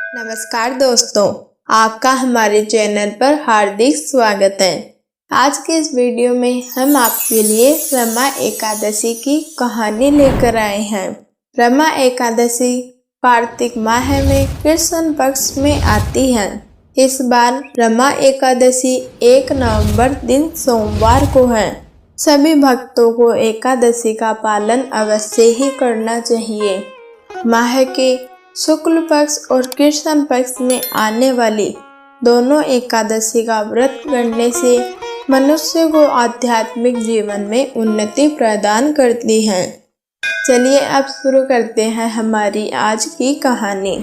नमस्कार दोस्तों, आपका हमारे चैनल पर हार्दिक स्वागत है। आज के इस वीडियो में हम आपके लिए रमा एकादशी की कहानी लेकर आए हैं। रमा एकादशी कार्तिक माह में कृष्ण पक्ष में आती है। इस बार रमा एकादशी 1 नवंबर दिन सोमवार को है। सभी भक्तों को एकादशी का पालन अवश्य ही करना चाहिए। माह के शुक्ल पक्ष और कृष्ण पक्ष में आने वाली दोनों एकादशी का व्रत करने से मनुष्य को आध्यात्मिक जीवन में उन्नति प्रदान करती है। चलिए अब शुरू करते हैं हमारी आज की कहानी।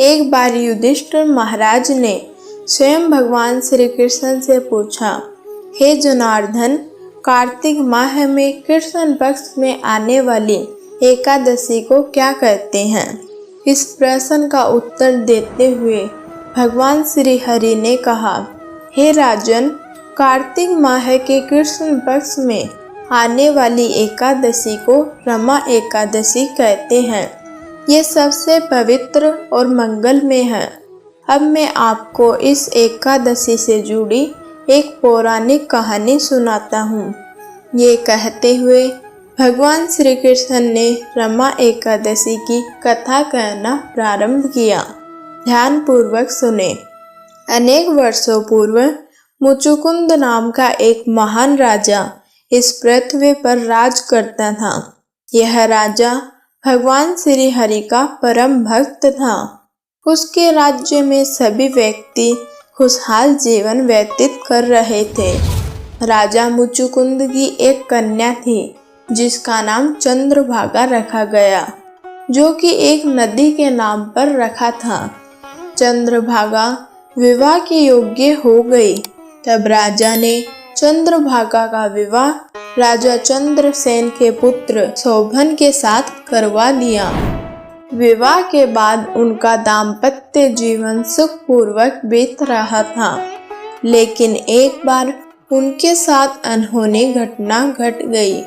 एक बार युधिष्ठिर महाराज ने स्वयं भगवान श्री कृष्ण से पूछा, हे जनार्दन, कार्तिक माह में कृष्ण पक्ष में आने वाली एकादशी को क्या कहते हैं? इस प्रश्न का उत्तर देते हुए भगवान श्री हरि ने कहा, हे राजन, कार्तिक माह के कृष्ण पक्ष में आने वाली एकादशी को रमा एकादशी कहते हैं। ये सबसे पवित्र और मंगलमय है। अब मैं आपको इस एकादशी से जुड़ी एक पौराणिक कहानी सुनाता हूँ। ये कहते हुए भगवान श्री कृष्ण ने रमा एकादशी की कथा कहना प्रारंभ किया। ध्यान पूर्वक सुने। अनेक वर्षों पूर्व मुचुकुंद नाम का एक महान राजा इस पृथ्वी पर राज करता था। यह राजा भगवान श्री हरि का परम भक्त था। उसके राज्य में सभी व्यक्ति खुशहाल जीवन व्यतीत कर रहे थे। राजा मुचुकुंद की एक कन्या थी जिसका नाम चंद्रभागा रखा गया, जो कि एक नदी के नाम पर रखा था। चंद्रभागा विवाह के योग्य हो गई। तब राजा ने चंद्रभागा का विवाह राजा चंद्रसेन के पुत्र शोभन के साथ करवा दिया। विवाह के बाद उनका दाम्पत्य जीवन सुखपूर्वक बीत रहा था, लेकिन एक बार उनके साथ अनहोनी घटना घट गई।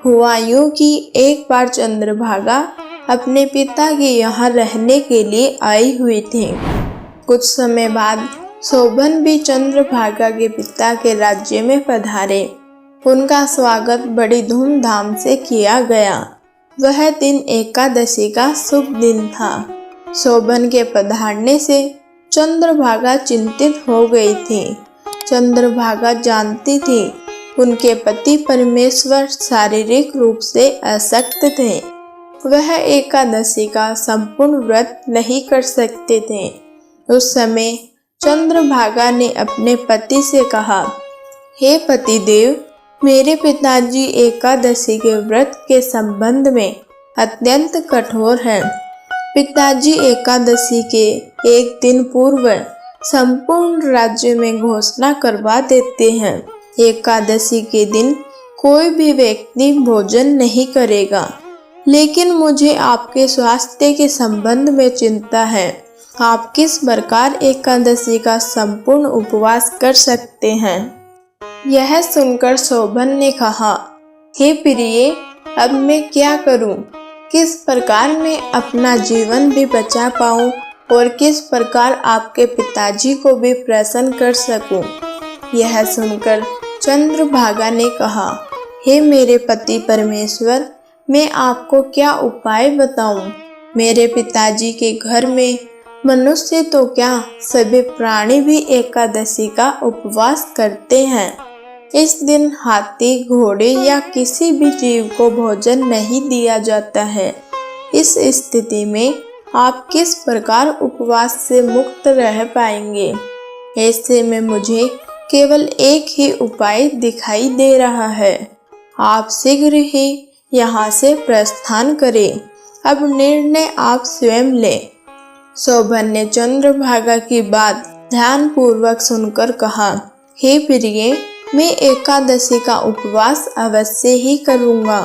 हुआ यूं कि एक बार चंद्रभागा अपने पिता के यहाँ रहने के लिए आई हुई थी। कुछ समय बाद शोभन भी चंद्रभागा के पिता के राज्य में पधारे। उनका स्वागत बड़ी धूमधाम से किया गया। वह दिन एकादशी का शुभ दिन था। शोभन के पधारने से चंद्रभागा चिंतित हो गई थी। चंद्रभागा जानती थी उनके पति परमेश्वर शारीरिक रूप से अशक्त थे। वह एकादशी का संपूर्ण व्रत नहीं कर सकते थे। उस समय चंद्रभागा ने अपने पति से कहा, हे पतिदेव, मेरे पिताजी एकादशी के व्रत के संबंध में अत्यंत कठोर हैं। पिताजी एकादशी के एक दिन पूर्व संपूर्ण राज्य में घोषणा करवा देते हैं, एकादशी के दिन कोई भी व्यक्ति भोजन नहीं करेगा। लेकिन मुझे आपके स्वास्थ्य के संबंध में चिंता है। आप किस प्रकार एकादशी का संपूर्ण उपवास कर सकते हैं? यह सुनकर शोभन ने कहा, हे प्रिय, अब मैं क्या करूं? किस प्रकार मैं अपना जीवन भी बचा पाऊं और किस प्रकार आपके पिताजी को भी प्रसन्न कर सकूं? यह सुनकर चंद्रभागा ने कहा, हे मेरे पति परमेश्वर, मैं आपको क्या उपाय बताऊं? मेरे पिताजी के घर में मनुष्य तो क्या, सभी प्राणी भी एकादशी का उपवास करते हैं। इस दिन हाथी, घोड़े या किसी भी जीव को भोजन नहीं दिया जाता है। इस स्थिति में आप किस प्रकार उपवास से मुक्त रह पाएंगे? ऐसे में मुझे केवल एक ही उपाय दिखाई दे रहा है। आप शीघ्र ही यहाँ से प्रस्थान करें। अब निर्णय आप स्वयं लें। शोभन ने चंद्रभागा की बात ध्यान पूर्वक सुनकर कहा, हे प्रिय, मैं एकादशी का उपवास अवश्य ही करूँगा।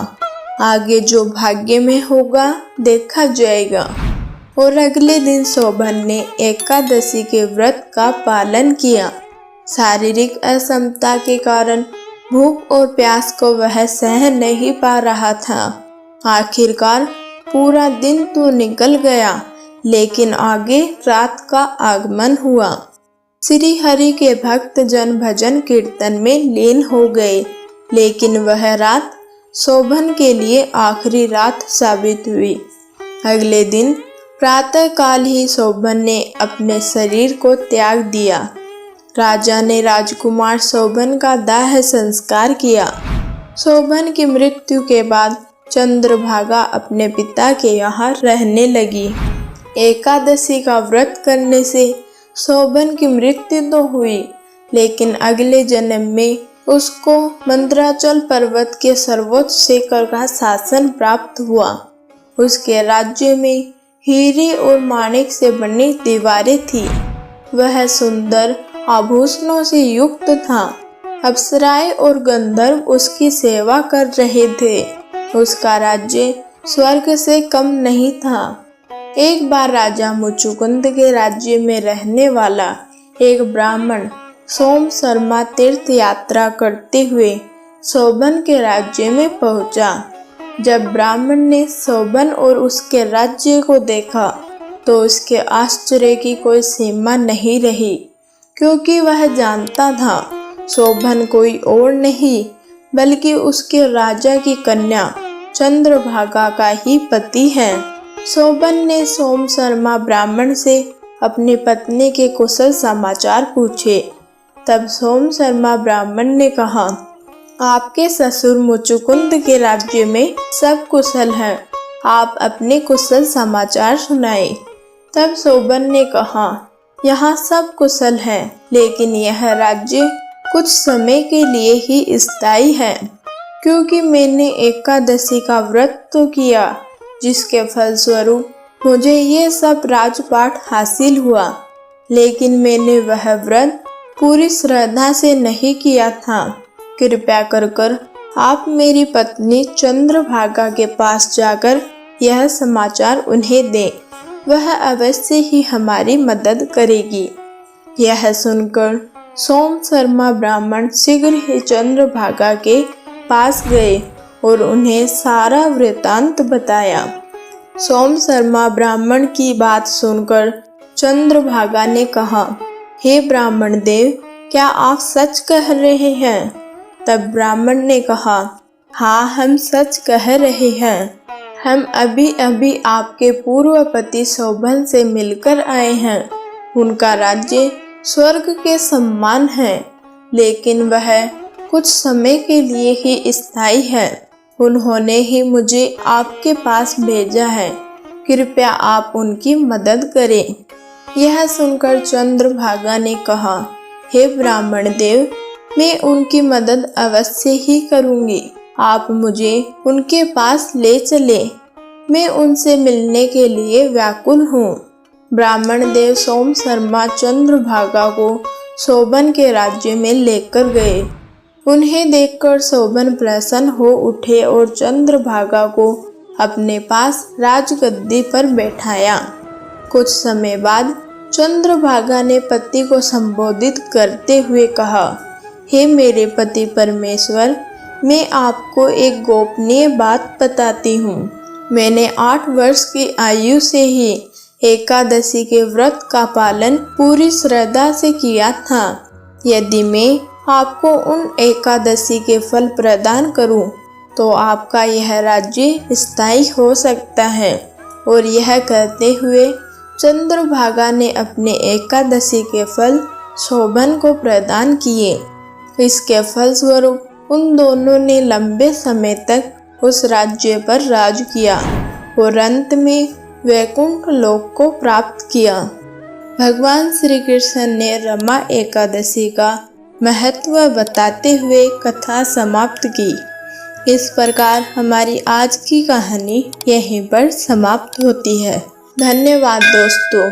आगे जो भाग्य में होगा देखा जाएगा। और अगले दिन शोभन ने एकादशी के व्रत का पालन किया। शारीरिक असमता के कारण भूख और प्यास को वह सह नहीं पा रहा था। आखिरकार पूरा दिन तो निकल गया, लेकिन आगे रात का आगमन हुआ। श्री हरि के भक्त जन भजन कीर्तन में लीन हो गए, लेकिन वह रात शोभन के लिए आखिरी रात साबित हुई। अगले दिन प्रातःकाल ही शोभन ने अपने शरीर को त्याग दिया। राजा ने राजकुमार शोभन का दाह संस्कार किया। शोभन की मृत्यु के बाद चंद्रभागा अपने पिता के यहाँ रहने लगी। एकादशी का व्रत करने से शोभन की मृत्यु तो हुई, लेकिन अगले जन्म में उसको मंद्राचल पर्वत के सर्वोच्च शिखर का शासन प्राप्त हुआ। उसके राज्य में हीरे और माणिक से बनी दीवारें थी। वह सुंदर आभूषणों से युक्त था। अप्सराएं और गंधर्व उसकी सेवा कर रहे थे। उसका राज्य स्वर्ग से कम नहीं था। एक बार राजा मुचुकुंद के राज्य में रहने वाला एक ब्राह्मण सोम शर्मा तीर्थ यात्रा करते हुए शोभन के राज्य में पहुंचा। जब ब्राह्मण ने शोभन और उसके राज्य को देखा तो उसके आश्चर्य की कोई सीमा नहीं रही, क्योंकि वह जानता था शोभन कोई और नहीं बल्कि उसके राजा की कन्या चंद्रभागा का ही पति है। शोभन ने सोम शर्मा ब्राह्मण से अपनी पत्नी के कुशल समाचार पूछे। तब सोम शर्मा ब्राह्मण ने कहा, आपके ससुर मुचुकुंद के राज्य में सब कुशल है, आप अपने कुशल समाचार सुनाए। तब शोभन ने कहा, यहाँ सब कुशल है, लेकिन यह राज्य कुछ समय के लिए ही स्थायी है, क्योंकि मैंने एकादशी का व्रत तो किया, जिसके फलस्वरूप मुझे ये सब राजपाट हासिल हुआ, लेकिन मैंने वह व्रत पूरी श्रद्धा से नहीं किया था। कृपया कर आप मेरी पत्नी चंद्रभागा के पास जाकर यह समाचार उन्हें दें, वह अवश्य ही हमारी मदद करेगी। यह सुनकर सोम शर्मा ब्राह्मण शीघ्र ही चंद्रभागा के पास गए और उन्हें सारा वृतांत बताया। सोम शर्मा ब्राह्मण की बात सुनकर चंद्रभागा ने कहा, हे ब्राह्मण देव, क्या आप सच कह रहे हैं? तब ब्राह्मण ने कहा, हाँ, हम सच कह रहे हैं। हम अभी अभी आपके पूर्व पति शोभन से मिलकर आए हैं। उनका राज्य स्वर्ग के समान है, लेकिन वह कुछ समय के लिए ही स्थायी है। उन्होंने ही मुझे आपके पास भेजा है। कृपया आप उनकी मदद करें। यह सुनकर चंद्रभागा ने कहा, हे ब्राह्मण देव, मैं उनकी मदद अवश्य ही करूंगी। आप मुझे उनके पास ले चले, मैं उनसे मिलने के लिए व्याकुल हूँ। ब्राह्मण देव सोम शर्मा चंद्रभागा को शोभन के राज्य में लेकर गए। उन्हें देखकर शोभन प्रसन्न हो उठे और चंद्रभागा को अपने पास राजगद्दी पर बैठाया। कुछ समय बाद चंद्रभागा ने पति को संबोधित करते हुए कहा, हे मेरे पति परमेश्वर, मैं आपको एक गोपनीय बात बताती हूँ। मैंने 8 वर्ष की आयु से ही एकादशी के व्रत का पालन पूरी श्रद्धा से किया था। यदि मैं आपको उन एकादशी के फल प्रदान करूं, तो आपका यह राज्य स्थायी हो सकता है। और यह कहते हुए चंद्रभागा ने अपने एकादशी के फल शोभन को प्रदान किए। इसके फलस्वरूप उन दोनों ने लंबे समय तक उस राज्य पर राज किया और अंत में वैकुंठ लोक को प्राप्त किया। भगवान श्री कृष्ण ने रमा एकादशी का महत्व बताते हुए कथा समाप्त की। इस प्रकार हमारी आज की कहानी यहीं पर समाप्त होती है। धन्यवाद दोस्तों।